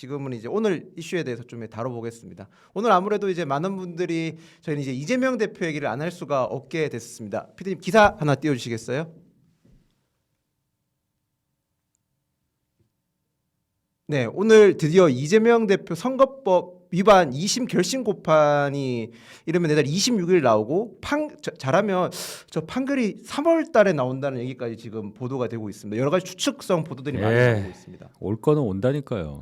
지금은 이제 오늘 이슈에 대해서 좀 다뤄보겠습니다. 오늘 아무래도 이제 많은 분들이 저희는 이제 이재명 대표 얘기를 안 할 수가 없게 됐습니다. 피디님 기사 하나 띄워주시겠어요? 네, 오늘 드디어 이재명 대표 선거법 위반 2심 결심 고판이 이러면 내달 26일 나오고 잘하면 저 판결이 3월 달에 나온다는 얘기까지 지금 보도가 되고 있습니다. 여러 가지 추측성 보도들이 많이 나오고 있습니다. 올 거는 온다니까요.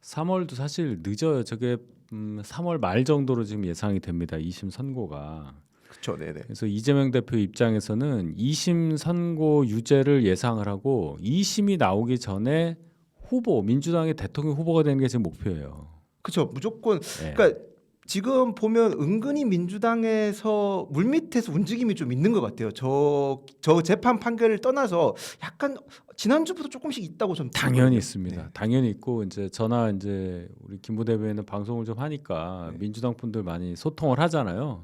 3월도 사실 늦어요. 저게 3월 말 정도로 지금 예상이 됩니다. 2심 선고가. 그렇죠, 네네. 그래서 이재명 대표 입장에서는 2심 선고 유죄를 예상을 하고 2심이 나오기 전에 민주당의 대통령 후보가 되는 게 지금 목표예요. 그렇죠, 무조건. 네. 그러니까 지금 보면 은근히 민주당에서 물밑에서 움직임이 좀 있는 것 같아요. 저 재판 판결을 떠나서 약간 지난주부터 조금씩 있다고 좀 당연히 들거든요. 있습니다. 네. 당연히 있고 이제 우리 김부 대변인은 방송을 좀 하니까 네. 민주당 분들 많이 소통을 하잖아요.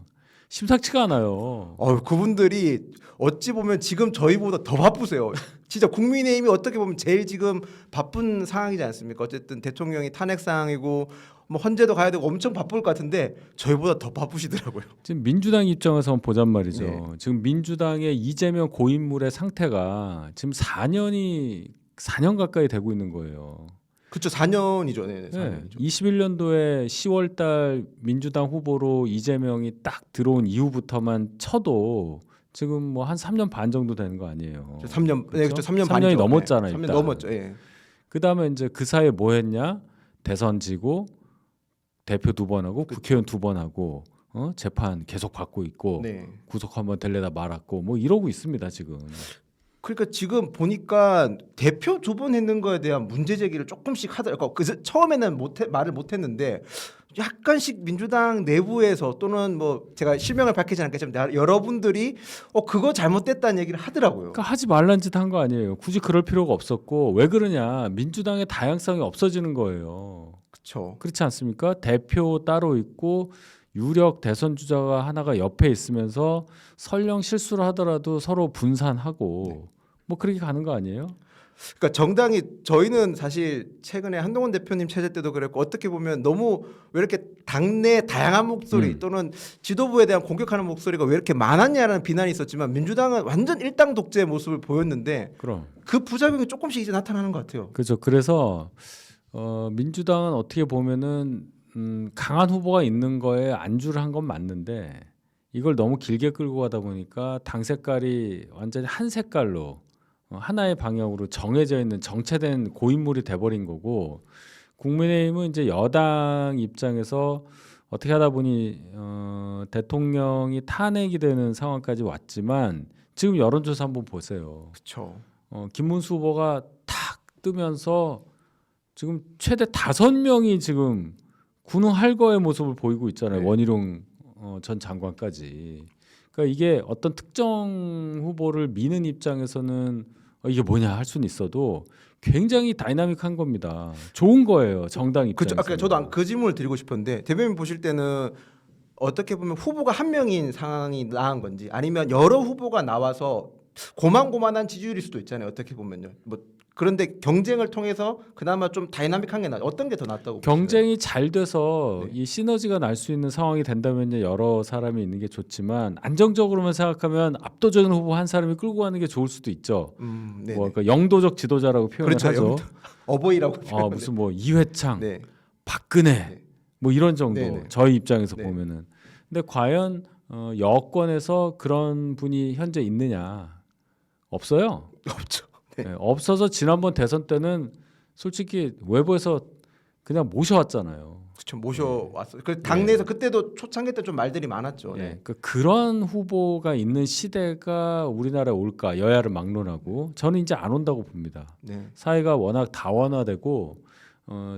심상치가 않아요. 그분들이 어찌 보면 지금 저희보다 더 바쁘세요. 진짜 국민의힘이 어떻게 보면 제일 지금 바쁜 상황이지 않습니까? 어쨌든 대통령이 탄핵 상황이고 뭐 헌재도 가야 되고 엄청 바쁠 것 같은데 저희보다 더 바쁘시더라고요. 지금 민주당 입장에서 한번 보잔 말이죠. 네. 지금 민주당의 이재명 고인물의 상태가 지금 4년 가까이 되고 있는 거예요. 그렇죠, 4년이죠. 네, 4년이죠. 21년도에 10월달 민주당 후보로 이재명이 딱 들어온 이후부터만 쳐도 지금 뭐 한 3년 반 정도 되는 거 아니에요. 3년, 네, 그렇죠. 3년 3년이 반이죠. 넘었잖아요. 3년 일단. 넘었죠. 예. 그다음에 이제 그 사이에 뭐 했냐? 대선 지고 대표 2번 하고 국회의원 2번 하고 재판 계속 받고 있고 네. 구속 한번 될래다 말았고 뭐 이러고 있습니다 지금. 그러니까 지금 보니까 대표 2번 했는 거에 대한 문제 제기를 조금씩 하더라고요. 처음에는 말을 못했는데 약간씩 민주당 내부에서 또는 뭐 제가 실명을 밝히지 않겠지만 여러분들이 그거 잘못됐다는 얘기를 하더라고요. 그러니까 하지 말란 짓 한 거 아니에요. 굳이 그럴 필요가 없었고 왜 그러냐? 민주당의 다양성이 없어지는 거예요. 그렇죠. 그렇지 않습니까? 대표 따로 있고 유력 대선 주자가 하나가 옆에 있으면서 설령 실수를 하더라도 서로 분산하고 네. 뭐 그렇게 가는 거 아니에요? 그러니까 정당이 저희는 사실 최근에 한동훈 대표님 체제 때도 그랬고 어떻게 보면 너무 왜 이렇게 당내 다양한 목소리 또는 지도부에 대한 공격하는 목소리가 왜 이렇게 많았냐라는 비난이 있었지만 민주당은 완전 일당 독재의 모습을 보였는데 그럼. 그 부작용이 조금씩 이제 나타나는 것 같아요. 그렇죠. 그래서 민주당은 어떻게 보면은 강한 후보가 있는 거에 안주를 한 건 맞는데 이걸 너무 길게 끌고 가다 보니까 당 색깔이 완전히 한 색깔로 하나의 방향으로 정해져 있는 정체된 고인물이 돼버린 거고 국민의힘은 이제 여당 입장에서 어떻게 하다 보니 대통령이 탄핵이 되는 상황까지 왔지만 지금 여론조사 한번 보세요. 그렇죠. 김문수 후보가 탁 뜨면서 지금 최대 5명이 지금 군웅 할거의 모습을 보이고 있잖아요. 네. 원희룡 전 장관까지. 그러니까 이게 어떤 특정 후보를 미는 입장에서는 이게 뭐냐 할 수는 있어도 굉장히 다이나믹한 겁니다. 좋은 거예요. 정당 그렇죠. 입장에서. 아까 저도 그 질문을 드리고 싶었는데 대변인 보실 때는 어떻게 보면 후보가 한 명인 상황이 나은 건지 아니면 여러 후보가 나와서 고만고만한 지지율일 수도 있잖아요. 어떻게 보면요. 뭐 그런데 경쟁을 통해서 그나마 좀 다이나믹한 게 어떤 게 더 낫다고 경쟁이 잘 돼서 네. 이 시너지가 날 수 있는 상황이 된다면 여러 사람이 있는 게 좋지만 안정적으로만 생각하면 압도적인 후보 한 사람이 끌고 가는 게 좋을 수도 있죠. 네. 뭐 그러니까 영도적 지도자라고 표현을 그렇죠. 하죠. 어버이라고 표현하는데. 무슨 뭐 이회창, 네. 박근혜 네. 뭐 이런 정도. 네, 네. 저희 입장에서 네. 보면은. 근데 과연 여권에서 그런 분이 현재 있느냐? 없어요. 없죠. 네. 네, 없어서 지난번 대선 때는 솔직히 외부에서 그냥 모셔왔잖아요. 그렇죠. 모셔왔어요. 그 당내에서 그때도 초창기 때 좀 말들이 많았죠. 네. 그런 후보가 있는 시대가 우리나라에 올까? 여야를 막론하고 저는 이제 안 온다고 봅니다. 네. 사회가 워낙 다원화되고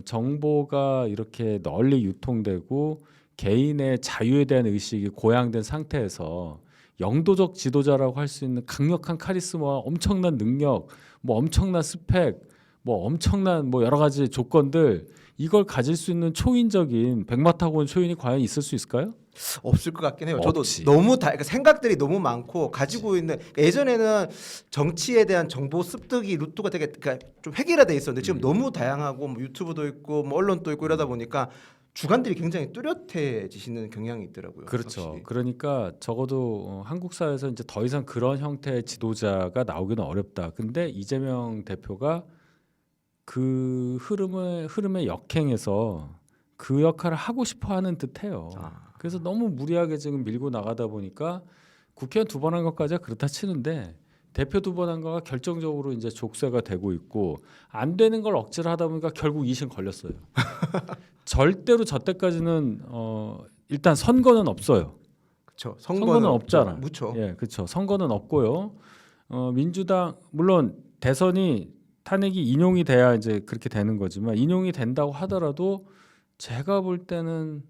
정보가 이렇게 널리 유통되고 개인의 자유에 대한 의식이 고양된 상태에서 영도적 지도자라고 할 수 있는 강력한 카리스마와 엄청난 능력, 뭐 엄청난 스펙, 뭐 엄청난 뭐 여러 가지 조건들 이걸 가질 수 있는 초인적인 백마 타고 온 초인이 과연 있을 수 있을까요? 없을 것 같긴 해요. 저도 없지. 너무 그러니까 생각들이 너무 많고 가지고 있는 그러니까 예전에는 정치에 대한 정보 습득이 루트가 되게 그러니까 좀 획일화돼 있었는데 지금 너무 다양하고 뭐 유튜브도 있고 뭐 언론도 있고 이러다 보니까 주관들이 굉장히 뚜렷해지시는 경향이 있더라고요. 그렇죠. 확실히. 그러니까 적어도 한국 사회에서 이제 더 이상 그런 형태의 지도자가 나오기는 어렵다. 근데 이재명 대표가 그 흐름에 역행해서 그 역할을 하고 싶어하는 듯해요. 아. 그래서 너무 무리하게 지금 밀고 나가다 보니까 국회의원 2번 한 것까지가 그렇다 치는데 대표 2번 한 거가 결정적으로 이제 족쇄가 되고 있고 안 되는 걸 억지로 하다 보니까 결국 2심 걸렸어요. 절대로 저 때까지는 일단 선거는 없어요. 그렇죠. 선거는 없잖아. 그렇죠. 예, 그렇죠. 선거는 없고요. 민주당 물론 대선이 탄핵이 인용이 돼야 이제 그렇게 되는 거지만 인용이 된다고 하더라도 제가 볼 때는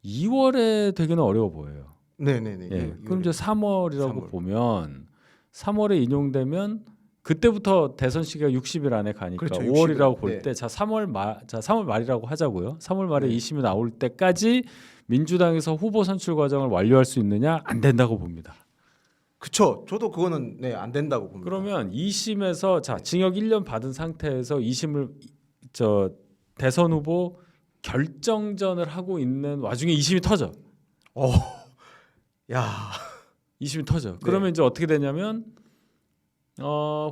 2월에 되기는 어려워 보여요. 네네네. 예, 그럼 이제 3월이라고 3월. 보면 3월에 인용되면 그때부터 대선 시기가 60일 안에 가니까 그렇죠, 5월이라고 60일. 볼 때 자 3월 말이라고 하자고요. 3월 말에 네. 2심이 나올 때까지 민주당에서 후보 선출 과정을 완료할 수 있느냐 안 된다고 봅니다. 그렇죠. 저도 그거는 안 된다고 봅니다. 그러면 2심에서 자 징역 1년 받은 상태에서 2심을 저 대선 후보 결정전을 하고 있는 와중에 2심이 터져. 야. 2심이 터져. 그러면 이제 어떻게 되냐면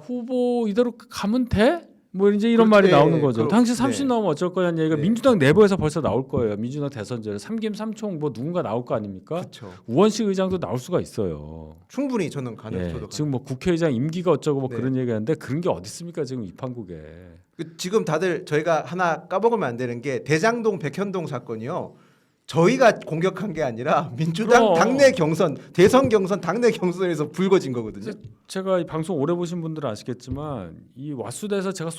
후보 이대로 가면 돼? 뭐 이제 이런 그렇죠. 말이 네, 나오는 거죠. 당시 30 네. 나오면 어쩔 거냐는 얘기가 네. 민주당 내부에서 벌써 나올 거예요. 민주당 대선제 3김 3총 뭐 누군가 나올 거 아닙니까? 그렇죠. 우원식 의장도 나올 수가 있어요. 충분히 저는 가능. 예, 저도 지금 뭐 국회의장 임기가 어쩌고 뭐 네. 그런 얘기하는데 그런 게 어디 있습니까 지금 이 판국에. 지금 다들 저희가 하나 까먹으면 안 되는 게 대장동 백현동 사건이요. 저희가 공격한 게 아니라 민주당 그럼. 당내 경선, 대선 경선 당내 경선에서 불거진 거거든요. 제가 이 방송 오래 보신 분들은 아시겠지만 이 왓수대에서 제가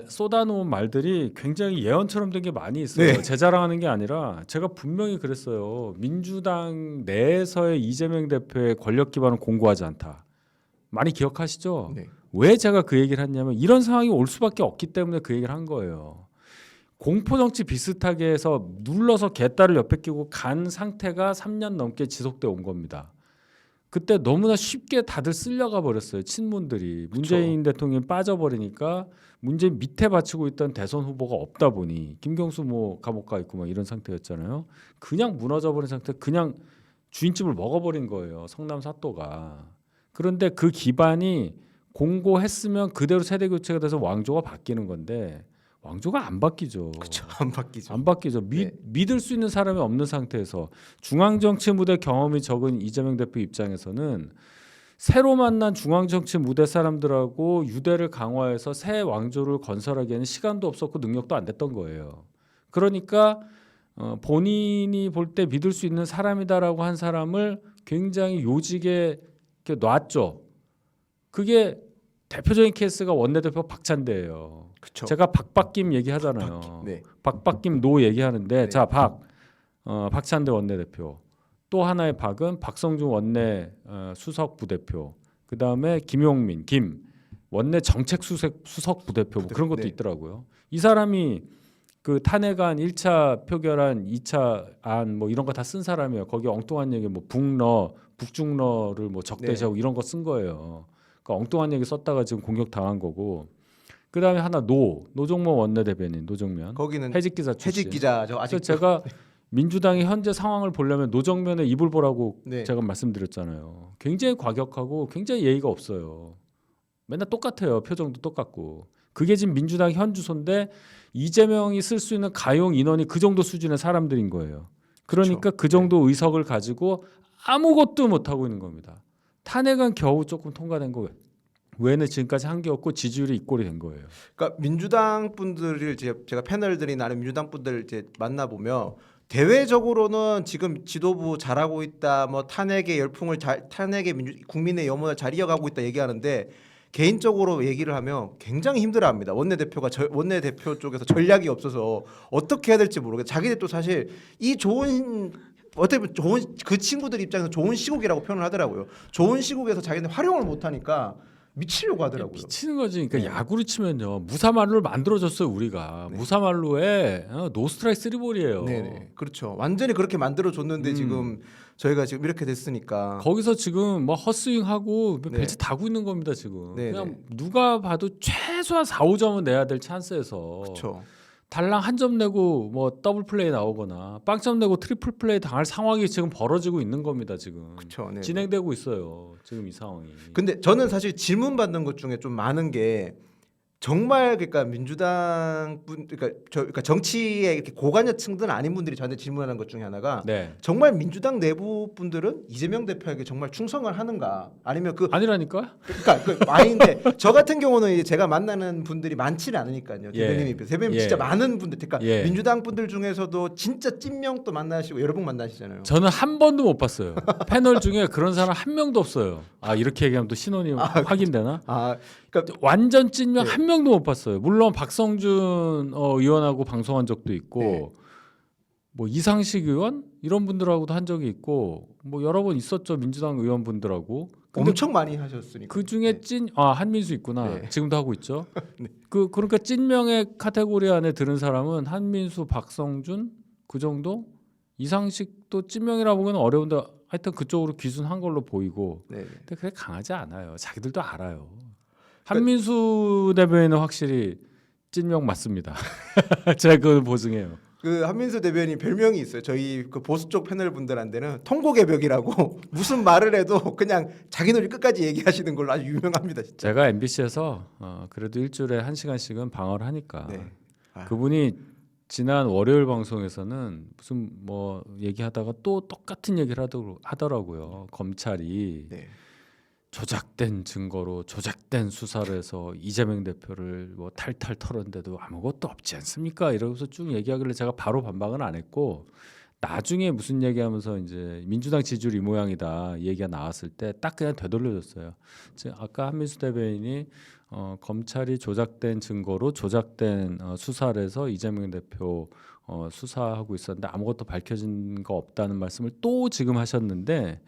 쏟아놓은 말들이 굉장히 예언처럼 된 게 많이 있어요. 네. 제 자랑하는 게 아니라 제가 분명히 그랬어요. 민주당 내에서의 이재명 대표의 권력 기반은 공고하지 않다. 많이 기억하시죠? 네. 왜 제가 그 얘기를 했냐면 이런 상황이 올 수밖에 없기 때문에 그 얘기를 한 거예요. 공포정치 비슷하게 해서 눌러서 개딸을 옆에 끼고 간 상태가 3년 넘게 지속돼 온 겁니다. 그때 너무나 쉽게 다들 쓸려가 버렸어요. 친문들이. 문재인 대통령이 빠져버리니까 문재인 밑에 받치고 있던 대선 후보가 없다 보니 김경수 뭐 감옥 가 있고 막 이런 상태였잖아요. 그냥 무너져 버린 상태, 그냥 주인집을 먹어버린 거예요. 성남 사또가. 그런데 그 기반이 공고했으면 그대로 세대 교체가 돼서 왕조가 바뀌는 건데 왕조가 안 바뀌죠. 그렇죠. 안 바뀌죠. 안 바뀌죠. 네. 믿을 수 있는 사람이 없는 상태에서 중앙정치 무대 경험이 적은 이재명 대표 입장에서는 새로 만난 중앙정치 무대 사람들하고 유대를 강화해서 새 왕조를 건설하기에는 시간도 없었고 능력도 안 됐던 거예요. 그러니까 본인이 볼 때 믿을 수 있는 사람이다라고 한 사람을 굉장히 요직에 이렇게 놨죠. 그게 대표적인 케이스가 원내대표 박찬대예요. 그렇죠. 제가 박박김 얘기하잖아요. 네. 박박김 노 얘기하는데 네. 자 박찬대 원내대표 또 하나의 박은 박성중 원내 수석 부대표 그 다음에 김용민 김 원내 정책 수석 부대표 뭐 그런 것도 네. 있더라고요. 이 사람이 그 탄핵안 1차 표결안 2차 안 뭐 이런 거 다 쓴 사람이에요. 거기 엉뚱한 얘기 뭐 북중러를 뭐 적대시하고 이런 거 쓴 거예요. 그러니까 엉뚱한 얘기 썼다가 지금 공격 당한 거고. 그 다음에 하나 노종모 원내대변인 노정면 거기는 해직 기자 출신. 해직 기자죠. 아직 그래서 제가 민주당이 현재 상황을 보려면 노정면의 입을 보라고 네. 제가 말씀드렸잖아요. 굉장히 과격하고 굉장히 예의가 없어요. 맨날 똑같아요. 표정도 똑같고. 그게 지금 민주당 현 주소인데 이재명이 쓸 수 있는 가용 인원이 그 정도 수준의 사람들인 거예요. 그러니까 그쵸. 그 정도 의석을 가지고 아무것도 못 하고 있는 겁니다. 탄핵은 겨우 조금 통과된 거 외에는 지금까지 한 게 없고 지지율이 이 꼴이 된 거예요. 그러니까 민주당 분들을 제가 패널들이 나는 민주당 분들 이제 만나 보면 대외적으로는 지금 지도부 잘하고 있다, 뭐 탄핵의 열풍을 국민의 염원을 잘 이어가고 있다 얘기하는데 개인적으로 얘기를 하면 굉장히 힘들어합니다. 원내대표 쪽에서 전략이 없어서 어떻게 해야 될지 모르겠어요. 자기들 또 사실 이 좋은 어떻게 보면 좋은 그 친구들 입장에서 좋은 시국이라고 표현을 하더라고요. 좋은 시국에서 자기는 활용을 못 하니까 미치려고 하더라고요. 미치는 거지. 그러니까 네. 야구로 치면요 무사말루를 만들어줬어요 우리가. 네. 무사말루에 노스트라이크 쓰리볼이에요. 네네. 그렇죠. 완전히 그렇게 만들어 줬는데 지금 저희가 지금 이렇게 됐으니까. 거기서 지금 뭐 헛스윙하고 네. 배치 다고 있는 겁니다 지금. 네네. 그냥 누가 봐도 최소한 4, 5점은 내야 될 찬스에서 그렇죠. 달랑 한 점 내고 뭐 더블 플레이 나오거나 빵점 내고 트리플 플레이 당할 상황이 지금 벌어지고 있는 겁니다 지금. 그렇죠. 네. 진행되고 있어요 지금 이 상황이. 근데 저는 사실 질문 받는 것 중에 좀 많은 게 정말 그러니까 민주당 분 그러니까 정치에 이렇게 고관여층들은 아닌 분들이 저한테 질문하는 것 중에 하나가 네. 정말 민주당 내부 분들은 이재명 대표에게 정말 충성을 하는가 아니면 아니라니까? 그러니까 아닌데 저 같은 경우는 이제 제가 만나는 분들이 많지는 않으니까요. 예. 대변인님 예. 진짜 많은 분들 그러니까 예. 민주당 분들 중에서도 진짜 찐명도 만나시고 여러 분 만나시잖아요. 저는 한 번도 못 봤어요. 패널 중에 그런 사람 한 명도 없어요. 아 이렇게 얘기하면 또 신원이 확인되나? 아 그러니까 완전 찐명 네. 한 명도 못 봤어요. 물론 박성준 의원하고 방송한 적도 있고 네. 뭐 이상식 의원 이런 분들하고도 한 적이 있고 뭐 여러 번 있었죠 민주당 의원분들하고. 근데 엄청 많이 하셨으니까. 그 중에 네. 한민수 있구나. 네. 지금도 하고 있죠. 네. 그러니까 찐명의 카테고리 안에 드는 사람은 한민수, 박성준 그 정도. 이상식도 찐명이라 보기는 어려운데 하여튼 그쪽으로 귀순한 걸로 보이고. 네. 근데 그게 강하지 않아요. 자기들도 알아요. 한민수 대변인은 확실히 찐명 맞습니다. 제가 그걸 보증해요. 그 한민수 대변인 별명이 있어요. 저희 그 보수 쪽 패널 분들한테는 통곡의 벽이라고 무슨 말을 해도 그냥 자기 논리 끝까지 얘기하시는 걸로 아주 유명합니다. 진짜. 제가 MBC에서 그래도 일주일에 1시간씩은 방어를 하니까 네. 아. 그분이 지난 월요일 방송에서는 무슨 뭐 얘기하다가 또 똑같은 얘기를 하더라고요. 검찰이 네. 조작된 증거로 조작된 수사를 해서 이재명 대표를 뭐 탈탈 털었는데도 아무것도 없지 않습니까? 이러면서 쭉 얘기하길래 제가 바로 반박은 안 했고 나중에 무슨 얘기하면서 이제 민주당 지지율 이 모양이다 얘기가 나왔을 때 딱 그냥 되돌려줬어요. 아까 한민수 대변인이 검찰이 조작된 증거로 조작된 수사를 해서 이재명 대표 수사하고 있었는데 아무것도 밝혀진 거 없다는 말씀을 또 지금 하셨는데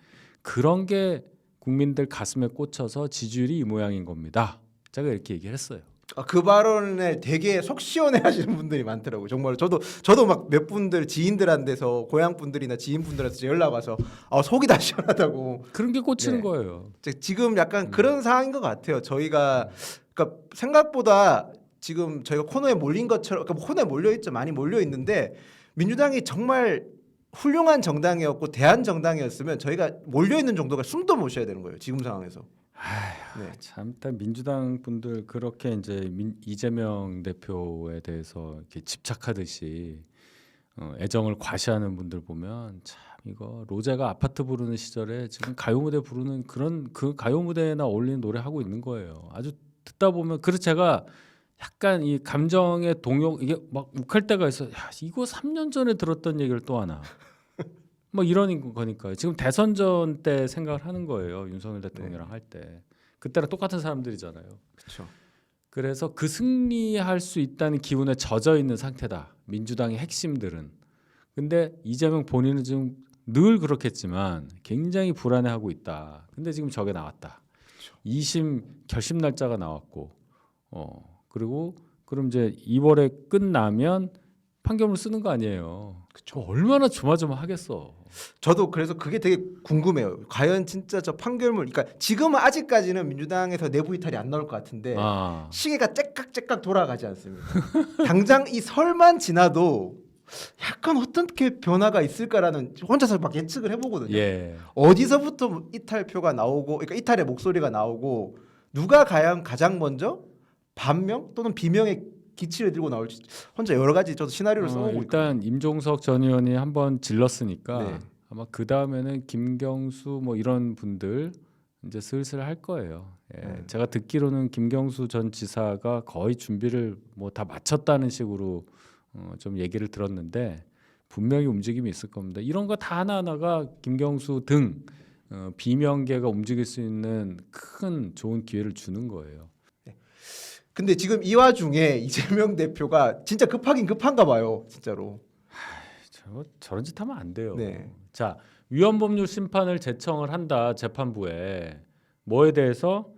그런 게 국민들 가슴에 꽂혀서 지지율이 이 모양인 겁니다. 제가 이렇게 얘기를 했어요. 그 발언에 되게 속 시원해 하시는 분들이 많더라고요. 정말 저도 막 몇 분들 지인들한테서 고향 분들이나 지인 분들한테 연락 와서 속이 다 시원하다고. 그런 게 꽂히는 네. 거예요. 지금 약간 그런 상황인 것 같아요. 저희가 그러니까 생각보다 지금 저희가 코너에 몰린 것처럼 그러니까 코너에 몰려 있죠. 많이 몰려 있는데 민주당이 정말 훌륭한 정당이었고 대한 정당이었으면 저희가 몰려 있는 정도가 숨도 못 쉬어야 되는 거예요. 지금 상황에서. 네. 참 일단 민주당 분들 그렇게 이제 이재명 대표에 대해서 이렇게 집착하듯이 애정을 과시하는 분들 보면 참 이거 로제가 아파트 부르는 시절에 지금 가요 무대 부르는 그런 그 가요 무대나 어울리는 노래 하고 있는 거예요. 아주 듣다 보면 그래서 제가 약간 이 감정의 동요 이게 막 욱할 때가 있어. 야 이거 3년 전에 들었던 얘기를 또 하나. 뭐 이런 거니까요. 지금 대선전 때 생각을 하는 거예요. 윤석열 대통령이랑 할 때. 그때랑 똑같은 사람들이잖아요. 그렇죠. 그래서 그 승리할 수 있다는 기운에 젖어 있는 상태다. 민주당의 핵심들은. 근데 이재명 본인은 지금 늘 그렇겠지만 굉장히 불안해하고 있다. 근데 지금 저게 나왔다. 그렇죠. 2심 결심 날짜가 나왔고 그리고 그럼 이제 2월에 끝나면 판결문 쓰는 거 아니에요. 그쵸. 얼마나 조마조마하겠어. 저도 그래서 그게 되게 궁금해요. 과연 진짜 저 판결문, 그러니까 지금은 아직까지는 민주당에서 내부 이탈이 안 나올 것 같은데 시계가 째깍째깍 돌아가지 않습니까? 당장 이 설만 지나도 약간 어떻게 변화가 있을까라는 혼자서 막 예측을 해보거든요. 예. 어디서부터 이탈표가 나오고, 그러니까 이탈의 목소리가 나오고 누가 가장 먼저 반명 또는 비명의 기치를 들고 나올지 혼자 여러 가지 저도 시나리오를 써오고 일단 임종석 전 의원이 한번 질렀으니까 네. 아마 그 다음에는 김경수 뭐 이런 분들 이제 슬슬 할 거예요. 예. 제가 듣기로는 김경수 전 지사가 거의 준비를 뭐 다 마쳤다는 식으로 좀 얘기를 들었는데 분명히 움직임이 있을 겁니다. 이런 거 다 하나하나가 김경수 등 비명계가 움직일 수 있는 큰 좋은 기회를 주는 거예요. 근데 지금 이 와중에 이재명 대표가 진짜 급하긴 급한가 봐요. 진짜로. 저런 짓 하면 안 돼요. 네. 자, 위헌법률 심판을 제청을 한다 재판부에 뭐에 대해서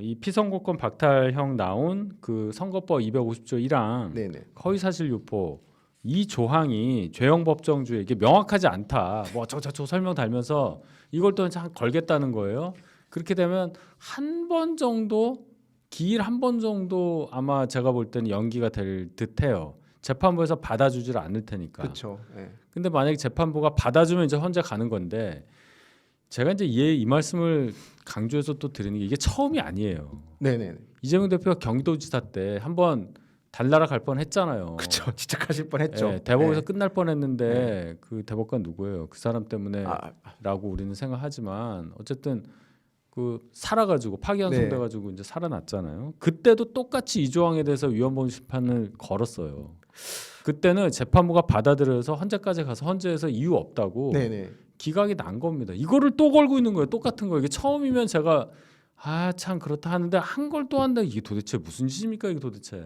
이 피선거권 박탈형 나온 그 선거법 250조 1항 네네. 허위사실 유포 이 조항이 죄형 법정주의 이게 명확하지 않다. 뭐 어쩌고저쩌고 설명 달면서 이걸 또 걸겠다는 거예요. 그렇게 되면 한 번 정도 기일 한 번 정도 아마 제가 볼 때는 연기가 될 듯해요. 재판부에서 받아주질 않을 테니까. 그렇죠. 네. 근데 만약에 재판부가 받아주면 이제 헌재 가는 건데 제가 이제 이 말씀을 강조해서 또 드리는 게 이게 처음이 아니에요. 네네. 이재명 대표가 경기도지사 때 한번 달나라 갈 뻔했잖아요. 그렇죠. 지적하실 뻔했죠. 예, 대법원에서 네. 끝날 뻔했는데 그 대법관 누구예요? 그 사람 때문에라고 아, 우리는 생각하지만 어쨌든 그 살아가지고 파기환송돼가지고 이제 살아났잖아요. 그때도 똑같이 이 조항에 대해서 위헌범 심판을 걸었어요. 그때는 재판부가 받아들여서 헌재까지 가서 헌재에서 이유 없다고 네네. 기각이 난 겁니다. 이거를 또 걸고 있는 거예요. 똑같은 거. 이게 처음이면 제가 참 그렇다 하는데 한 걸 또 한다. 이게 도대체 무슨 짓입니까? 이게 도대체.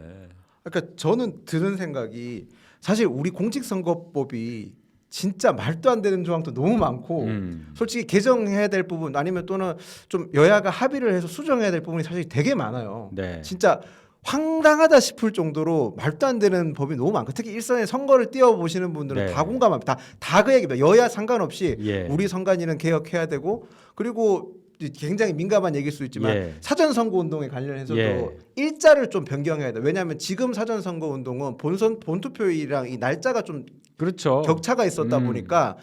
그러니까 저는 드는 생각이 사실 우리 공직선거법이 진짜 말도 안 되는 조항도 너무 많고 솔직히 개정해야 될 부분 아니면 또는 좀 여야가 합의를 해서 수정해야 될 부분이 사실 되게 많아요. 네. 진짜 황당하다 싶을 정도로 말도 안 되는 법이 너무 많고 특히 일선에 선거를 뛰어보시는 분들은 네. 다 공감합니다. 다 그 얘기입니다. 여야 상관없이 예. 우리 선관위는 개혁해야 되고 그리고 굉장히 민감한 얘기일 수 있지만 예. 사전 선거 운동에 관련해서도 예. 일자를 좀 변경해야 돼. 왜냐하면 지금 사전 선거 운동은 본투표일이랑 이 날짜가 좀 그렇죠. 격차가 있었다 보니까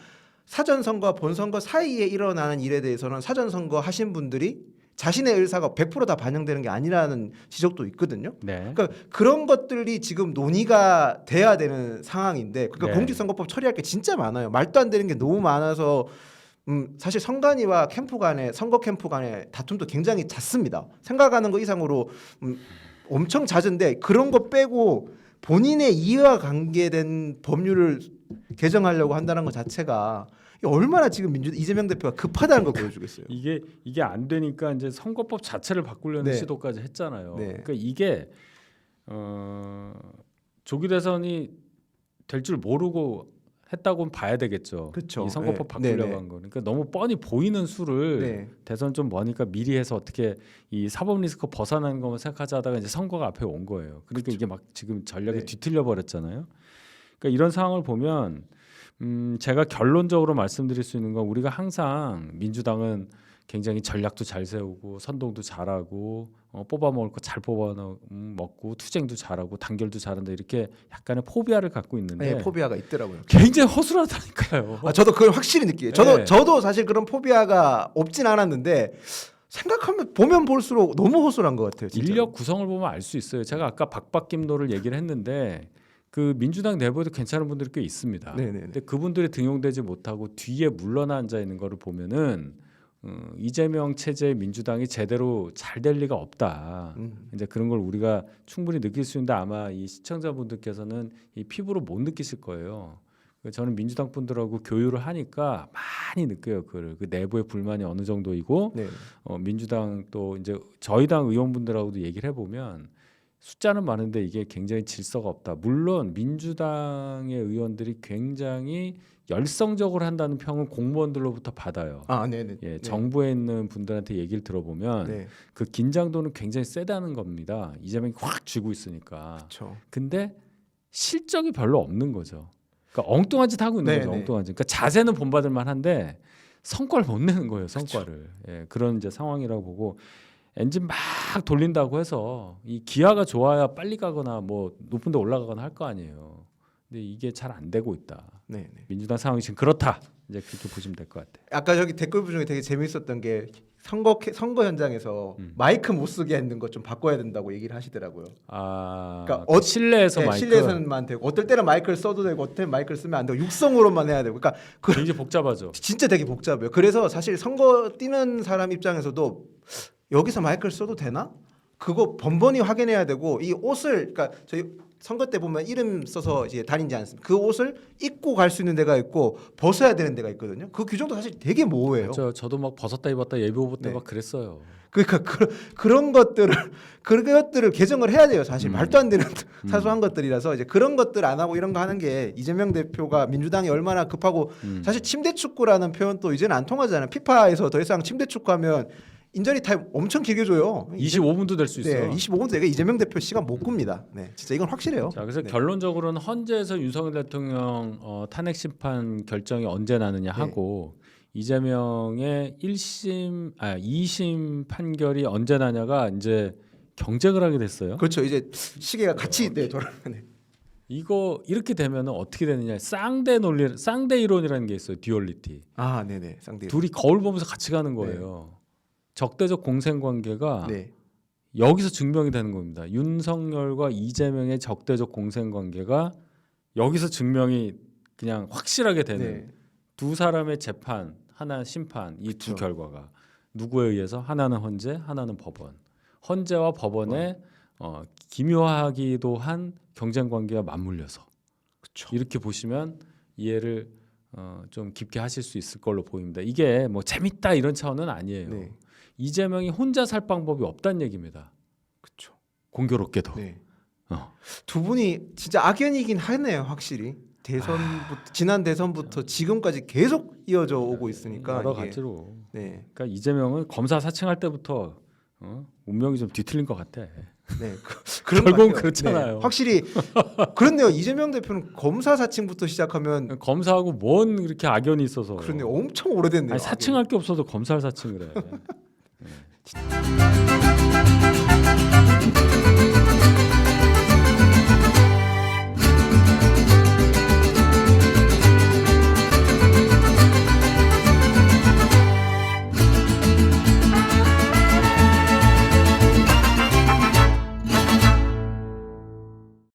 사전 선거와 본 선거 사이에 일어나는 일에 대해서는 사전 선거 하신 분들이 자신의 의사가 100%다 반영되는 게 아니라는 지적도 있거든요. 네. 그러니까 그런 것들이 지금 논의가 돼야 되는 상황인데 그러니까 네. 공직선거법 처리할 게 진짜 많아요. 말도 안 되는 게 너무 많아서 사실 선관위와 캠프 간에 선거 캠프 간의 다툼도 굉장히 잦습니다. 생각하는 거 이상으로 엄청 잦은데 그런 거 빼고 본인의 이해와 관계된 법률을 개정하려고 한다는 것 자체가 얼마나 지금 이재명 대표가 급하다는 걸 보여주겠어요. 이게 안 되니까 이제 선거법 자체를 바꾸려는 네. 시도까지 했잖아요. 네. 그러니까 이게 조기 대선이 될 줄 모르고 했다고는 봐야 되겠죠. 그쵸. 이 선거법 네. 바꾸려고 네네. 한 거. 그러니까 너무 뻔히 보이는 수를 네. 대선 좀 머니까 미리 해서 어떻게 이 사법 리스크 벗어나는 것만 생각하자 하다가 이제 선거가 앞에 온 거예요. 그러니까 이게 막 지금 전략이 네. 뒤틀려 버렸잖아요. 그러니까 이런 상황을 보면 제가 결론적으로 말씀드릴 수 있는 건 우리가 항상 민주당은 굉장히 전략도 잘 세우고 선동도 잘하고 뽑아 먹을 거 잘 뽑아 먹고 투쟁도 잘하고 단결도 잘한다 이렇게 약간의 포비아를 갖고 있는데 네, 포비아가 있더라고요. 굉장히 허술하다니까요. 저도 그걸 확실히 느끼해요. 네. 저도 사실 그런 포비아가 없진 않았는데 생각하면 보면 볼수록 너무 허술한 것 같아요. 진짜로. 인력 구성을 보면 알 수 있어요. 제가 아까 박박김노를 얘기를 했는데 그 민주당 내부에도 괜찮은 분들이 꽤 있습니다. 네네네. 근데 그분들이 등용되지 못하고 뒤에 물러나 앉아 있는 거를 보면은 이재명 체제의 민주당이 제대로 잘 될 리가 없다. 이제 그런 걸 우리가 충분히 느낄 수 있는데 아마 이 시청자분들께서는 이 피부로 못 느끼실 거예요. 저는 민주당 분들하고 교류를 하니까 많이 느껴요. 그 내부의 불만이 어느 정도이고 네. 민주당 또 이제 저희 당 의원분들하고도 얘기를 해보면 숫자는 많은데 이게 굉장히 질서가 없다. 물론 민주당의 의원들이 굉장히 열성적으로 한다는 평은 공무원들로부터 받아요. 네네. 예, 네. 정부에 있는 분들한테 얘기를 들어보면 네. 그 긴장도는 굉장히 세다는 겁니다. 이재명이 확 쥐고 있으니까. 그렇죠. 근데 실적이 별로 없는 거죠. 그러니까 엉뚱한 짓 하고 있는 네, 거죠. 네. 엉뚱한 짓. 그러니까 자세는 본받을 만한데 성과를 못 내는 거예요. 성과를. 예, 그런 이제 상황이라고 보고 엔진 막 돌린다고 해서 이 기아가 좋아야 빨리 가거나 뭐 높은 데 올라가거나 할 거 아니에요. 근데 이게 잘 안 되고 있다. 네. 민주당 상황이 지금 그렇다. 이제 그렇게 보시면 될 것 같아요. 아까 저기 댓글 중에 되게 재밌었던 게 선거 현장에서 마이크 못 쓰게 하는 것 좀 바꿔야 된다고 얘기를 하시더라고요. 그러니까 그러니까 실내에서 마이크 실내에서만 되고 어떨 때는 마이크를 써도 되고 어떨 때는 마이크를 쓰면 안 되고 육성으로만 해야 되고 그러니까 굉장히 복잡하죠. 진짜 되게 복잡해요. 그래서 사실 선거 뛰는 사람 입장에서도 여기서 마이크를 써도 되나? 그거 번번이 확인해야 되고 이 옷을 그러니까 저희 선거 때 보면 이름 써서 이제 다니지 않습니까? 그 옷을 입고 갈 수 있는 데가 있고 벗어야 되는 데가 있거든요. 그 규정도 사실 되게 모호해요. 저도 막 벗었다 입었다 예비 후보 때 네. 막 그랬어요. 그러니까 그런 것들을 개정을 해야 돼요. 사실 말도 안 되는 사소한 것들이라서 이제 그런 것들 안 하고 이런 거 하는 게 이재명 대표가 민주당이 얼마나 급하고 사실 침대 축구라는 표현도 이제는 안 통하잖아요. 피파에서 더 이상 침대 축구하면 인저리 타임 엄청 길게 줘요. 25분도 될 수 있어. 네, 25분 내가 이재명 대표 시간 못 꿉니다. 네, 진짜 이건 확실해요. 자, 그래서 네. 결론적으로는 헌재에서 윤석열 대통령 탄핵 심판 결정이 언제 나느냐 네. 하고 이재명의 2심 판결이 언제 나냐가 이제 경쟁을 하게 됐어요. 그렇죠. 이제 시계가 같이 네, 돌아가네. 이거 이렇게 되면은 어떻게 되느냐? 쌍대 논리, 쌍대 이론이라는 게 있어요. 듀얼리티. 아, 네네. 쌍대. 둘이 거울 보면서 같이 가는 거예요. 적대적 공생 관계가 네, 여기서 증명이 되는 겁니다. 윤석열과 이재명의 적대적 공생 관계가 여기서 증명이 그냥 확실하게 되는 네, 두 사람의 재판, 하나 심판 이 두 그쵸. 결과가 누구에 의해서 하나는 헌재, 하나는 법원. 헌재와 법원의 기묘하기도 한 경쟁 관계가 맞물려서 그렇죠. 이렇게 보시면 이해를 좀 깊게 하실 수 있을 걸로 보입니다. 이게 뭐 재밌다 이런 차원은 아니에요. 네, 이재명이 혼자 살 방법이 없다는 얘기입니다. 그렇죠. 공교롭게도. 네. 어. 두 분이 진짜 악연이긴 하네요, 확실히. 대선부터 지난 대선부터 지금까지 계속 이어져 오고 있으니까 여러 이게, 가지로. 네, 그러니까 이재명은 검사 사칭할 때부터 운명이 좀 뒤틀린 것 같아. 네, 그런 것 결국은 같아요. 그렇잖아요. 네, 확실히 그렇네요. 이재명 대표는 검사 사칭부터 시작하면 검사하고 뭔 이렇게 악연이 있어서. 그렇네요. 엄청 오래됐네요. 아니, 사칭할 게 없어도 검사를 사칭을 해.